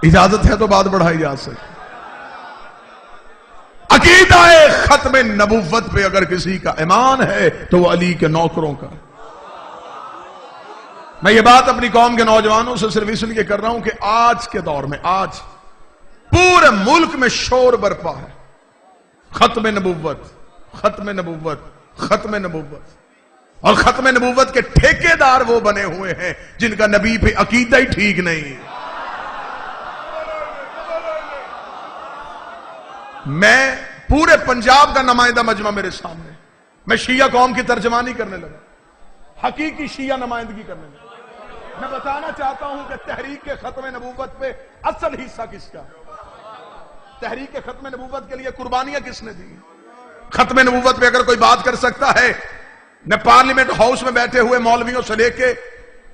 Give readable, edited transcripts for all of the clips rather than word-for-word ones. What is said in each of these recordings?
اجازت ہے تو بات بڑھائی جا سکتی۔ عقیدہ ختم نبوت پہ اگر کسی کا ایمان ہے تو وہ علی کے نوکروں کا۔ میں یہ بات اپنی قوم کے نوجوانوں سے صرف اس لیے کر رہا ہوں کہ آج کے دور میں آج پورے ملک میں شور برپا ہے، ختم نبوت، ختم نبوت، ختم نبوت، اور ختم نبوت کے ٹھیکیدار وہ بنے ہوئے ہیں جن کا نبی پہ عقیدہ ہی ٹھیک نہیں۔ میں پورے پنجاب کا نمائندہ مجمع میرے سامنے، میں شیعہ قوم کی ترجمانی کرنے لگا، حقیقی شیعہ نمائندگی کرنے لگا۔ میں بتانا چاہتا ہوں کہ تحریک کے ختم نبوت پہ اصل حصہ کس کا؟ تحریک کے ختم نبوت کے لیے قربانیاں کس نے دی؟ ختم نبوت پہ اگر کوئی بات کر سکتا ہے، میں پارلیمنٹ ہاؤس میں بیٹھے ہوئے مولویوں سے لے کے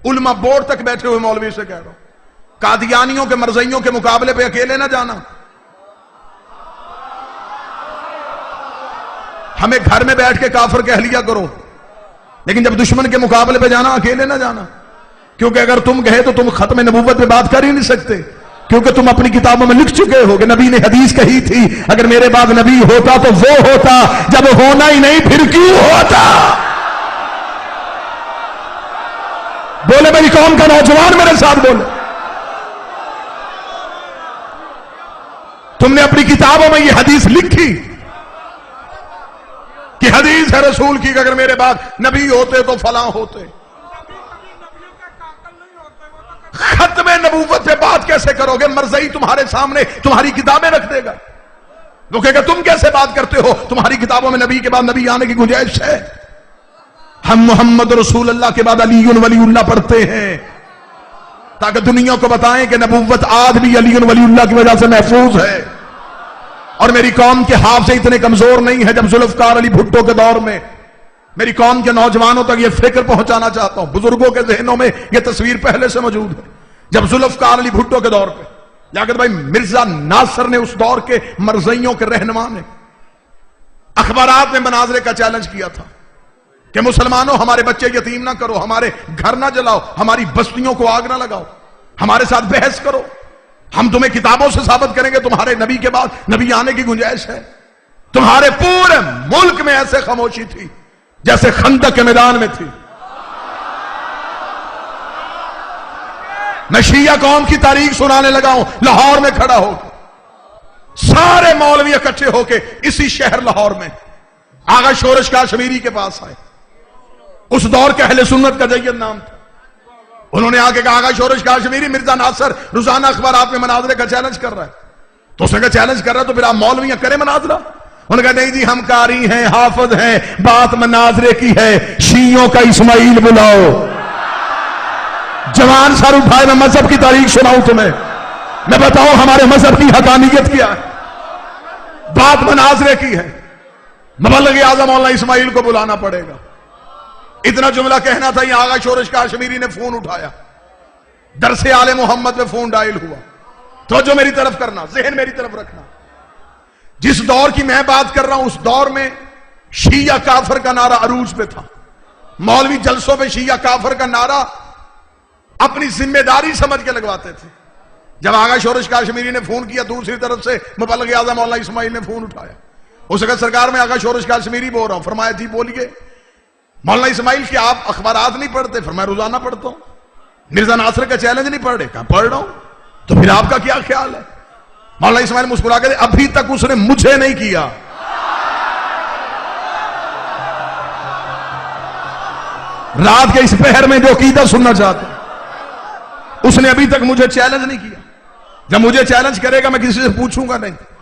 علماء بورڈ تک بیٹھے ہوئے مولوی سے کہہ رہا ہوں، قادیانیوں کے مرزائیوں کے مقابلے پہ اکیلے نہ جانا۔ ہمیں گھر میں بیٹھ کے کافر کہہ لیا کرو، لیکن جب دشمن کے مقابلے پہ جانا اکیلے نہ جانا، کیونکہ اگر تم کہے تو تم ختم نبوت پہ بات کر ہی نہیں سکتے، کیونکہ تم اپنی کتابوں میں لکھ چکے ہو کہ نبی نے حدیث کہی تھی اگر میرے بعد نبی ہوتا تو وہ ہوتا، جب ہونا ہی نہیں پھر کیوں ہوتا؟ بولے میری قوم کا نوجوان میرے ساتھ بولے، تم نے اپنی کتابوں میں یہ حدیث لکھی کہ حدیث ہے رسول کی کہ اگر میرے بعد نبی ہوتے تو فلاں ہوتے۔ ختم نبوت سے بات کیسے کرو گے؟ مرزائی تمہارے سامنے تمہاری کتابیں رکھ دے گا، وہ کہے گا تم کیسے بات کرتے ہو، تمہاری کتابوں میں نبی کے بعد نبی آنے کی گنجائش ہے؟ ہم محمد رسول اللہ کے بعد علی ولی اللہ پڑھتے ہیں تاکہ دنیا کو بتائیں کہ نبوت آج بھی علی ولی اللہ کی وجہ سے محفوظ ہے، اور میری قوم کے حافظ اتنے کمزور نہیں ہے۔ جب ذوالفقار علی بھٹو کے دور میں میری قوم کے نوجوانوں تک یہ فکر پہنچانا چاہتا ہوں، بزرگوں کے ذہنوں میں یہ تصویر پہلے سے موجود ہے، جب ذوالفقار علی بھٹو کے دور پہ لیاقت بھائی مرزا ناصر نے، اس دور کے مرزائیوں کے رہنما نے اخبارات میں مناظرے کا چیلنج کیا تھا کہ مسلمانوں ہمارے بچے یتیم نہ کرو، ہمارے گھر نہ جلاؤ، ہماری بستیوں کو آگ نہ لگاؤ، ہمارے ساتھ بحث کرو، ہم تمہیں کتابوں سے ثابت کریں گے تمہارے نبی کے بعد نبی آنے کی گنجائش ہے۔ تمہارے پورے ملک میں ایسے خاموشی تھی جیسے خندق کے میدان میں تھی۔ میں شیعہ قوم کی تاریخ سنانے لگا ہوں لاہور میں کھڑا ہو کے، سارے مولوی اکٹھے ہو کے اسی شہر لاہور میں آغا شورش کاشمیری کے پاس آئے، اس دور کے اہل سنت کا جید نام تھا۔ انہوں نے آگے کہا آغا شورش کاشمیری مرزا ناصر روزانہ اخبارات میں مناظرے کا چیلنج کر رہا ہے، تو اس نے کہا چیلنج کر رہا ہے تو پھر آپ مولویاں کریں مناظرہ؟ انہوں نے کہا نہیں جی ہم قاری ہیں، حافظ ہیں، بات مناظرے کی ہے، شیعوں کا اسماعیل بلاؤ۔ جوان سر اٹھائے، میں مذہب کی تاریخ سناؤں تمہیں، میں بتاؤں ہمارے مذہب کی حقانیت کیا ہے، بات مناظرے کی ہے، مبلغ اعظم مولانا اسماعیل کو بلانا پڑے گا۔ اتنا جملہ کہنا تھا، یہ آغا شورش کاشمیری نے فون اٹھایا، درس آل محمد میں فون ڈائل ہوا۔ توجہ میری طرف کرنا، ذہن میری طرف رکھنا، جس دور کی میں بات کر رہا ہوں اس دور میں شیعہ کافر کا نعرہ عروج پہ تھا۔ مولوی جلسوں پہ شیعہ کافر کا نعرہ اپنی ذمہ داری سمجھ کے لگواتے تھے۔ جب آغا شورش کاشمیری نے فون کیا، دوسری طرف سے مبلغ اعظم مولانا اسماعیل نے فون اٹھایا، اس نے کہا سرکار میں آغا شورش کاشمیری بول رہا ہوں۔ فرمایا جی بولیے۔ مولانا اسماعیل کہ آپ اخبارات نہیں پڑھتے؟ فرمایا روزانہ پڑھتا ہوں۔ مرزا ناصر کا چیلنج نہیں پڑھ رہے؟ کہا پڑھ رہا ہوں۔ تو پھر آپ کا کیا خیال ہے؟ مولانا اسماعیل مسکرا کے ابھی تک اس نے مجھے نہیں کیا، رات کے اس پہر میں جو عقیدہ سننا چاہتے اس نے ابھی تک مجھے چیلنج نہیں کیا۔ جب مجھے چیلنج کرے گا میں کسی سے پوچھوں گا نہیں۔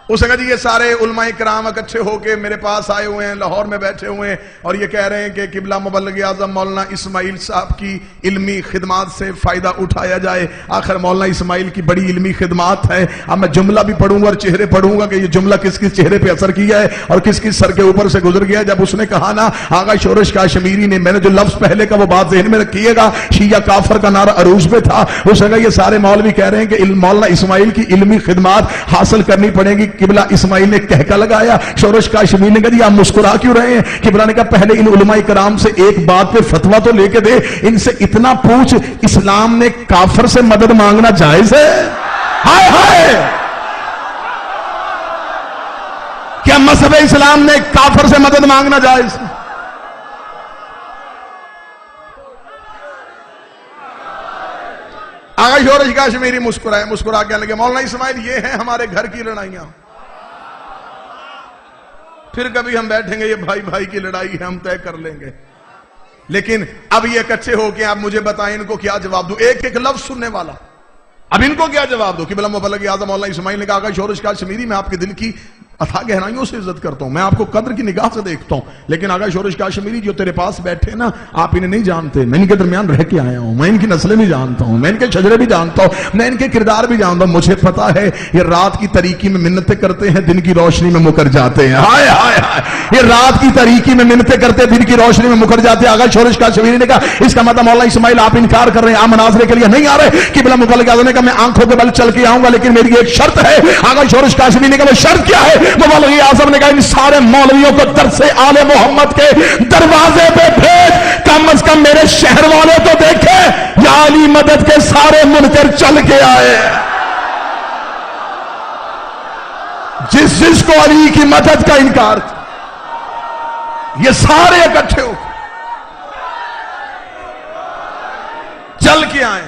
اس نے کہا جی یہ سارے علماء کرام اکٹھے ہو کے میرے پاس آئے ہوئے ہیں، لاہور میں بیٹھے ہوئے ہیں، اور یہ کہہ رہے ہیں کہ قبلہ مبلغ اعظم مولانا اسماعیل صاحب کی علمی خدمات سے فائدہ اٹھایا جائے۔ آخر مولانا اسماعیل کی بڑی علمی خدمات ہے۔ اب میں جملہ بھی پڑھوں گا اور چہرے پڑھوں گا کہ یہ جملہ کس کس چہرے پہ اثر کیا ہے اور کس کس سر کے اوپر سے گزر گیا ہے۔ جب اس نے کہا نا آغا شورش کاشمیری نے، میں نے جو لفظ پہلے کا وہ بات ذہن میں رکھیے گا، شیعہ کافر کا نعرہ عروج پہ تھا۔ اس نے کہا یہ سارے مولوی کہہ رہے ہیں کہ مولانا اسماعیل کی علمی خدمات حاصل کرنی پڑے گی، قبلہ اسماعیل نے کہکا لگایا. شورش کاشمی نے کہا جی آپ مسکرا کیوں رہے ہیں؟ قبلہ نے کہا پہلے ان علماء کرام سے ایک بات پہ فتویٰ تو لے کے دے, ان سے اتنا پوچھ اسلام نے کافر سے مدد مانگنا جائز ہے؟ ہائے ہائے, کیا مذہب اسلام نے کافر سے مدد مانگنا جائز؟ آغا شورش کاشمیری مسکرائے, مسکرا کے لگے مولانا اسماعیل یہ ہیں ہمارے گھر کی لڑائیاں, پھر کبھی ہم بیٹھیں گے یہ بھائی بھائی کی لڑائی ہے ہم طے کر لیں گے, لیکن اب یہ اکٹھے ہو کے آپ مجھے بتائیں ان کو کیا جواب دوں, ایک ایک لفظ سننے والا, اب ان کو کیا جواب دوں؟ قبلہ مبلغ اعظم مولانا اسماعیل نے کہا آغا شورش کاشمیری میں آپ کے دل کی اتھا گہرائیوں سے عزت کرتا ہوں, میں آپ کو قدر کی نگاہ سے دیکھتا ہوں, لیکن آغا شورش کاشمیری جو تیرے پاس بیٹھے نا آپ انہیں نہیں جانتے, میں ان کے درمیان رہ کے آیا ہوں, میں ان کی نسلیں بھی جانتا ہوں, میں ان کے شجرے بھی جانتا ہوں, میں ان کے کردار بھی جانتا ہوں, مجھے پتا ہے یہ رات کی تاریکی میں منتیں کرتے ہیں دن کی روشنی میں مکر جاتے ہیں. ہائے ہائے ہائے, یہ رات کی تاریکی میں منتیں کرتے دن کی روشنی میں مکر جاتے ہیں. آغا شورش کاشمیری نے کہا اس کا مطلب مولانا اسماعیل آپ انکار کر رہے ہیں, آپ مناظرے کے لیے نہیں آ رہے؟ قبلہ مبلغ اعظم نے کہا میں آنکھوں کے بل چل کے آؤں گا لیکن میری ایک شرط ہے. آغا شورش کاشمیری نے کہا وہ شرط کیا ہے؟ مبلغ اعظم نے کہا ان سارے مولویوں کو درس آل محمد کے دروازے پہ بھیج, کم از کم میرے شہر والے تو دیکھیں یا علی مدد کے سارے منکر چل کے آئے. جس کو علی کی مدد کا انکار تھا یہ سارے اکٹھے ہو چل کے آئے.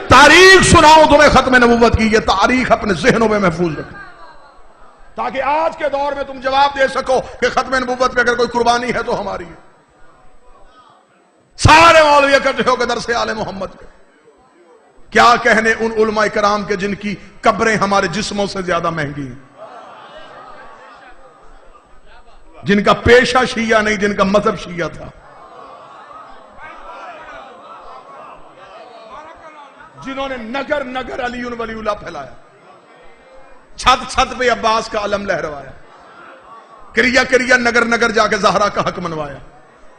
تاریخ سناؤں تمہیں ختم نبوت کی, یہ تاریخ اپنے ذہنوں میں محفوظ رکھنا تاکہ آج کے دور میں تم جواب دے سکو کہ ختم نبوت پہ اگر کوئی قربانی ہے تو ہماری ہے. سارے مولوی اکٹھے ہو کے درس آل محمد کے کیا کہنے ان علماء کرام کے جن کی قبریں ہمارے جسموں سے زیادہ مہنگی ہیں, جن کا پیشہ شیعہ نہیں جن کا مذہب شیعہ تھا, جنہوں نے نگر نگر علی ولی اللہ پھیلایا, چھت چھت پہ عباس کا علم لہروایا, کریا کریا نگر نگر جا کے زہرا کا حق منوایا.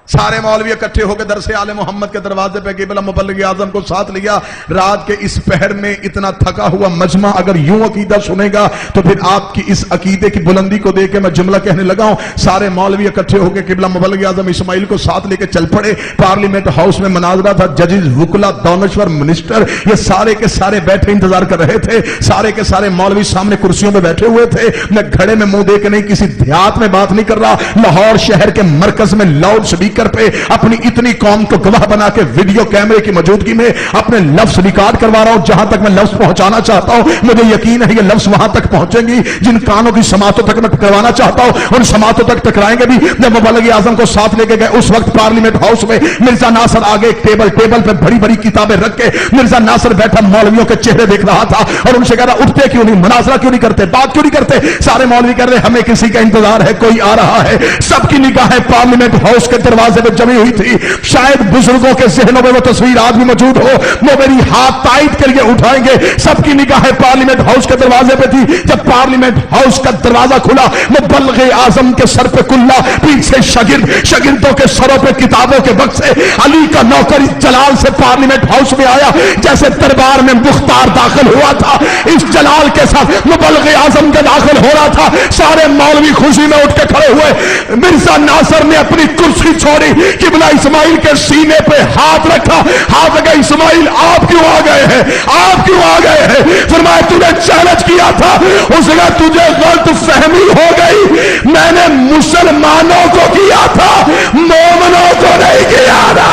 سارے مولوی اکٹھے ہو کے درس آل محمد کے دروازے پہ قبلہ مبلغ اعظم کو ساتھ لیا. رات کے اس پہر میں اتنا تھکا ہوا مجمع اگر یوں عقیدہ سنے گا تو پھر آپ کی اس عقیدے کی بلندی کو دیکھ کے میں جملہ کہنے لگا ہوں. سارے مولوی اکٹھے ہو کے قبلہ مبلغ اعظم اسماعیل کو ساتھ لے کے چل پڑے. پارلیمنٹ ہاؤس میں مناظرہ تھا, ججز, وکلا, دانشور, منسٹر یہ سارے کے سارے بیٹھے انتظار کر رہے تھے. سارے کے سارے مولوی سامنے کرسیوں پہ بیٹھے ہوئے تھے. میں گھڑے میں منہ دے کے نہیں, کسی دیہات میں بات نہیں کر رہا, لاہور شہر کے مرکز میں لاؤڈ سپیکر پہ اپنی اتنی قوم کو گواہ بنا کے ویڈیو کیمرے کی موجودگی میں اپنے لفظ ریکارڈ کروا رہا ہوں. جہاں تک میں لفظ پہنچانا چاہتا ہوں مجھے یقین ہے یہ لفظ وہاں تک پہنچیں گی جن کانوں کی سماعتوں تک میں ٹکروانا چاہتا ہوں ان سماعتوں تک ٹکرائیں گے بھی. جب مبلغ اعظم کو ساتھ لے کے گئے اس وقت پارلیمنٹ ہاؤس میں مرزا ناصر آگے ایک ٹیبل پہ بڑی بڑی کتابیں رکھ کے مرزا ناصر بیٹھا مولویوں کے چہرے دیکھ رہا تھا اور ان سے کہہ رہا اٹھتے کیوں نہیں, مناظرہ کیوں نہیں کرتے, بات کیوں نہیں کرتے. سارے مولوی کہہ رہے ہمیں کسی کا انتظار ہے, کوئی آ رہا ہے. سب کی نگاہیں پارلیمنٹ ہاؤس کے دروازے پہ جمی ہوئی تھی. شاید بزرگوں کے ذہنوں میں وہ تصویر آج بھی موجود ہو, وہ میری ہاتھ تائید کے لیے اٹھائیں گے. سب کی نگاہیں پارلیمنٹ ہاؤس کے دروازے پہ تھی. جب پارلیمنٹ ہاؤس کا دروازہ کھلا مبلغ اعظم کے سر پہ کلا, پیچھے شاگردوں کے سروں پہ کتابوں کے وقت سے علی کا نوکر جلال سے پارلیمنٹ ہاؤس میں آیا. جیسے دربار میں مختار داخل ہوا تھا اس جلال کے ساتھ مبلغ اعظم کے داخل ہو رہا تھا. سارے مولوی خوشی میں اٹھ کے کھڑے ہوئے. مرزا ناصر نے اپنی کرسی چھوڑی, قبلہ اسماعیل کے سینے پہ ہاتھ رکھا, ہاتھ لگا اسماعیل آپ کیوں آ گئے ہیں, آپ کیوں آ گئے ہیں. فرمایا تو نے چیلنج کیا تھا, اس نے تجھے غلط فہمی ہو گئی, میں نے مسلمانوں کو کیا تھا مومنوں کو نہیں کیا تھا.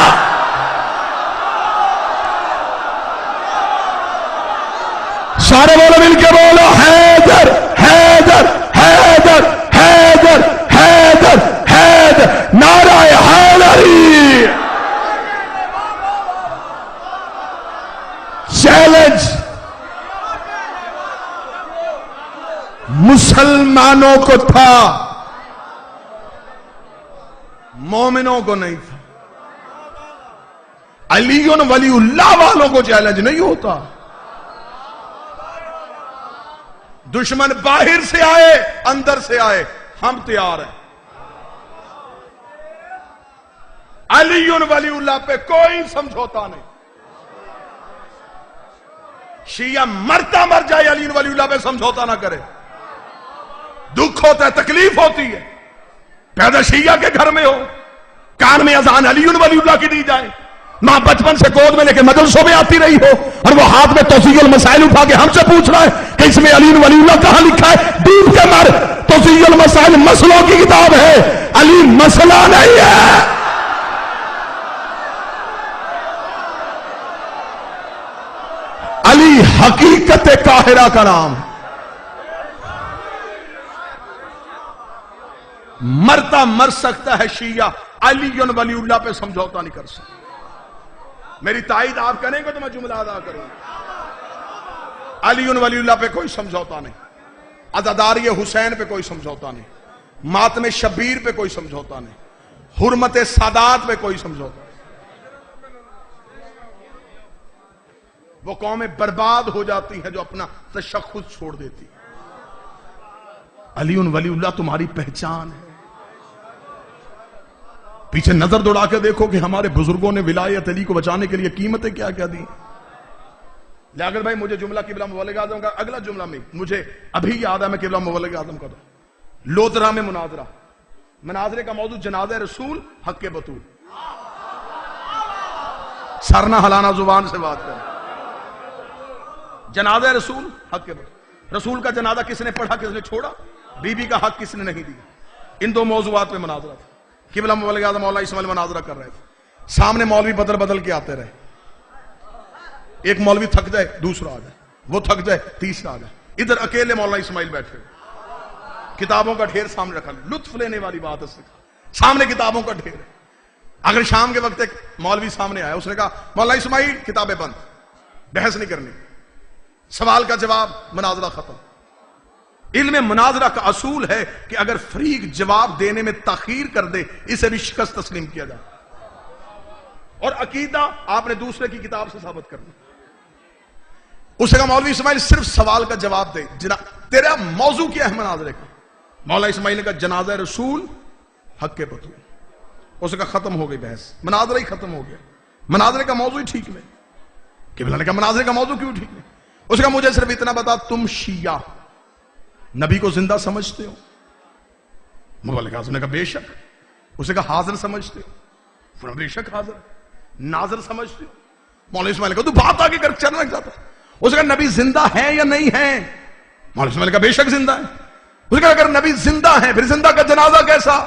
سارے بولو مل کے بولو حیدر حیدر حیدر حیدر حیدر حیدر, نعرہ حیدری. چیلنج مسلمانوں کو تھا مومنوں کو نہیں تھا. علی ولی اللہ والوں کو چیلنج نہیں ہوتا. دشمن باہر سے آئے اندر سے آئے ہم تیار ہیں. علی ولی اللہ پہ کوئی سمجھوتا نہیں. شیعہ مرتا مر جائے علی ولی اللہ پہ سمجھوتا نہ کرے. دکھ ہوتا ہے, تکلیف ہوتی ہے, پیدا شیعہ کے گھر میں ہو, کان میں اذان علی ولی اللہ کی دی جائے, ماں بچپن سے گود میں لے کے مدرسوں میں آتی رہی ہو, اور وہ ہاتھ میں توضیح المسائل اٹھا کے ہم سے پوچھ رہا ہے کہ اس میں علی ولی اللہ کہاں لکھا ہے. ڈوب کے مر, توضیح المسائل مسئلوں کی کتاب ہے, علی مسئلہ نہیں ہے. علی حقیقت قاہرہ کا نام. مرتا مر سکتا ہے شیعہ, علی ولی اللہ پہ سمجھوتا نہیں کر سکتا. میری تائید آپ کریں گے تو میں جملہ ادا کروں. علی ولی اللہ پہ کوئی سمجھوتا نہیں, عزاداری حسین پہ کوئی سمجھوتا نہیں, ماتم شبیر پہ کوئی سمجھوتا نہیں, حرمت سادات پہ کوئی سمجھوتا نہیں. وہ قومیں برباد ہو جاتی ہیں جو اپنا تشخص چھوڑ دیتی. علی ولی اللہ تمہاری پہچان ہے. پیچھے نظر دوڑا کے دیکھو کہ ہمارے بزرگوں نے ولایت علی کو بچانے کے لیے قیمتیں کیا کیا دی. لیاقت بھائی مجھے جملہ قبلہ مبلغ اعظم کا اگلا جملہ میں مجھے ابھی یاد ہے, میں قبلہ مبلغ اعظم کا دوں. لودھرا میں مناظرے کا موضوع جنازہ رسول حق بطول. سر نہ ہلانا, زبان سے بات کریں. جنازہ رسول حق بطول. رسول کا جنازہ کس نے پڑھا, کس نے چھوڑا, بی بی کا حق کس نے نہیں دیا. ان دو موضوعات پہ مناظرہ تھا. قبلہ مبلغ اعظم مولا اسماعیل مناظرہ کر رہے تھے. سامنے مولوی بدل بدل کے آتے رہے. ایک مولوی تھک جائے دوسرا آ جائے, وہ تھک جائے تیسرا آ جائے. ادھر اکیلے مولا اسماعیل بیٹھے, کتابوں کا ڈھیر سامنے رکھا. لطف لینے والی بات ہے, سامنے کتابوں کا ڈھیر ہے. اگر شام کے وقت ایک مولوی سامنے آیا, اس نے کہا مولا اسماعیل کتابیں بند, بحث نہیں کرنی, سوال کا جواب, مناظرہ ختم. علم مناظرہ کا اصول ہے کہ اگر فریق جواب دینے میں تاخیر کر دے اسے بھی شکست تسلیم کیا جائے. اور عقیدہ آپ نے دوسرے کی کتاب سے ثابت کرنا. اسے کہا مولوی اسماعیل صرف سوال کا جواب دے, تیرا موضوع کیا ہے مناظرے کا. مولا اسماعیل نے کہا جنازہ رسول حق بطول. اسے کہا ختم ہو گئی بحث, مناظرہ ہی ختم ہو گیا. مناظرے کا موضوع ہی ٹھیک نہیں. قبلہ نے کہا مناظرے کا موضوع کیوں ٹھیک نہیں. اسے کہا مجھے صرف اتنا بتا, تم شیعہ نبی کو زندہ سمجھتے ہو. مبلغ اعظم نے کہا بے شک. اسے کہا حاضر سمجھتے ہو. بے شک حاضر. ناظر سمجھتے ہو. مولا اسماعیل نے کہا تو بات آگے کر چلنا چاہتا. اسے کہا نبی زندہ ہے یا نہیں ہے. مولا اسماعیل نے کہا بے شک زندہ ہے. اسے کہا اگر نبی زندہ ہے پھر زندہ کا جنازہ کیسا.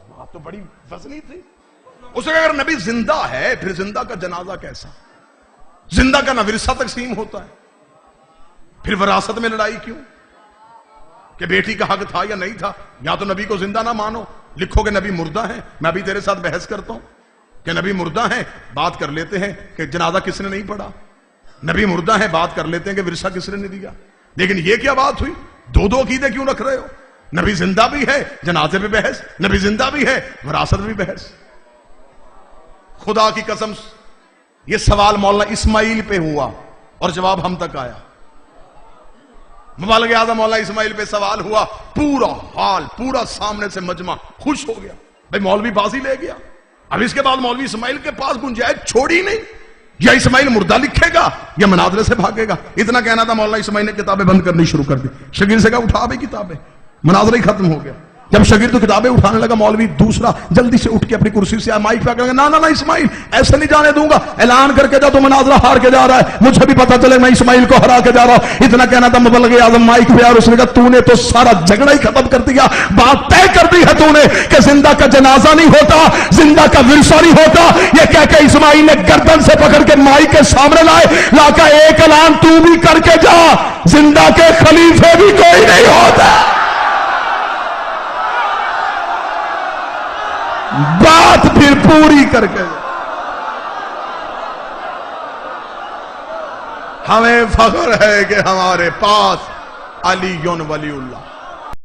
بات تو بڑی وزنی تھی. اسے کہا اگر نبی زندہ ہے پھر زندہ کا جنازہ کیسا. زندہ کا نہ ورثہ تقسیم ہوتا ہے, پھر وراثت میں لڑائی کیوں کہ بیٹی کا حق تھا یا نہیں تھا. یا تو نبی کو زندہ نہ مانو, لکھو کہ نبی مردہ ہیں, میں ابھی تیرے ساتھ بحث کرتا ہوں کہ نبی مردہ ہیں, بات کر لیتے ہیں کہ جنازہ کس نے نہیں پڑھا. نبی مردہ ہیں, بات کر لیتے ہیں کہ ورثہ کس نے نہیں دیا. لیکن یہ کیا بات ہوئی, دو عقیدے کیوں رکھ رہے ہو. نبی زندہ بھی ہے, جنازے پہ بحث. نبی زندہ بھی ہے, وراثت بھی بحث. خدا کی قسم یہ سوال مولانا اسماعیل پہ ہوا اور جواب ہم تک آیا. مبلغ اعظم مولانا اسماعیل پہ سوال ہوا, پورا حال پورا سامنے سے مجمع خوش ہو گیا. بھئی مولوی بازی لے گیا. اب اس کے بعد مولوی اسماعیل کے پاس گنجائش چھوڑی نہیں, یا اسماعیل مردہ لکھے گا یا مناظرے سے بھاگے گا. اتنا کہنا تھا, مولانا اسماعیل نے کتابیں بند کرنی شروع کر دی. شاگرد سے کہا اٹھا بھی کتابیں, مناظرہ ہی ختم ہو گیا. جب شاگرد تو کتابیں اٹھانے لگا, مولوی دوسرا جلدی سے اٹھ کے اپنی کرسی سے مائک پہ کہا نا نا نا اسماعیل ایسے نہیں جانے دوں گا, اعلان کر کے جا تو مناظرہ ہار کے جا رہا ہے, مجھے بھی پتا چلے میں اسماعیل کو ہرا کے جا رہا ہوں. اتنا کہنا تھا, مبلغ اعظم مائک پہ, اور اس نے کہا تو نے تو سارا جھگڑا ہی ختم کر دیا. بات طے کر دی ہے تو نے کہ زندہ کا جنازہ نہیں ہوتا, زندہ کا ورثہ نہیں ہوتا. یہ کہہ کے اسماعیل نے گردن سے پکڑ کے مائک کے سامنے لائے, لا کر ایک اعلان تو بھی کر کے جا, زندہ کے خلیفے بھی کوئی نہیں ہوتا. بات پھر پوری کر کے ہمیں فخر ہے کہ ہمارے پاس علی ولی اللہ.